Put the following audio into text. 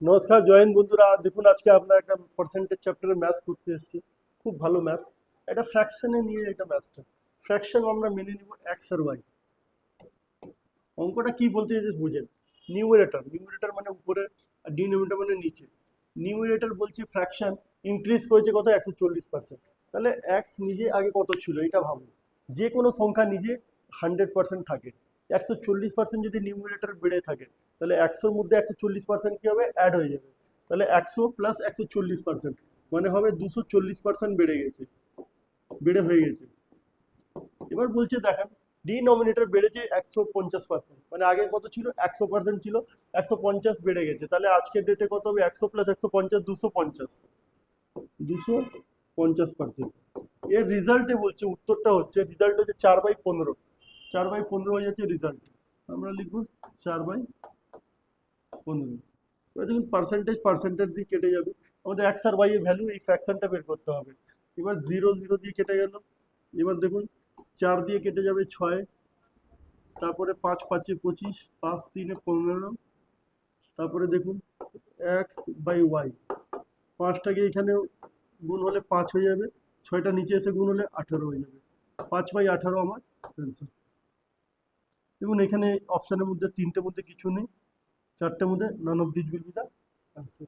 নমস্কার জয়েন বন্ধুরা, দেখুন আজকে আমরা একটা পার্সেন্টেজ চ্যাপ্টারে ম্যাথস করতে এসেছি। খুব ভালো ম্যাথস। এটা ফ্র্যাকশনে নিয়ে এটা ম্যাথসটা। ফ্র্যাকশন আমরা মেনে নিব এক্স আর ওয়াই। অঙ্কটা কি বলতে চাইছে বুঝেন। নিউমারেটর নিউমারেটর মানে উপরে, আর ডিনোমিনেটর মানে নিচে। নিউমারেটর বলছে ফ্র্যাকশন ইনক্রিজ করেছে কত, 140%। তাহলে এক্স নিজে আগে কত ছিল এটা ভাবুন। যে কোনো সংখ্যা নিজে 100% থাকে। 140% যদি নিউমারেটর বেড়ে থাকে, তাহলে 100-র মধ্যে 140% কি হবে, অ্যাড হয়ে যাবে। তাহলে 100 প্লাস 140% মানে হবে 240% বেড়ে গেছে, বেড়ে হয়ে গেছে। এবার বলছে দেখেন, ডিনোমিনেটর বেড়েছে 150%, মানে আগে কত ছিল, 100% ছিল, 150 বেড়ে গেছে। তাহলে আজকের ডেটে কত হবে, 100 প্লাস 150, 250, 250%। এর রেজাল্টে বলছে, উত্তরটা হচ্ছে, রেজাল্ট হচ্ছে 4/15। 4/15 হয়ে যাচ্ছে রেজাল্ট। আমরা লিখবো 4/15। এবার দেখুন পার্সেন্টেজ পার্সেন্টেজ দিয়ে কেটে যাবে। আমাদের এক্স আর ওয়াই এর ভ্যালু, এই ফ্র্যাকশনটা বের করতে হবে। এবার 0 0 দিয়ে কেটে গেল। এবার দেখুন 4 দিয়ে কেটে যাবে 6, তারপরে 5 5 25, 5 3 15। তারপরে দেখুন এক্স বাই ওয়াই, 5টাকে এখানে গুণ হলে 5 হয়ে যাবে, 6টা নিচে এসে গুণ হলে 18 হয়ে যাবে। 5/18 আমার অ্যান্সার। দেখুন এখানে অপশানের মধ্যে 3টের মধ্যে কিছু নেই, 4টের মধ্যে none of this will be the answer.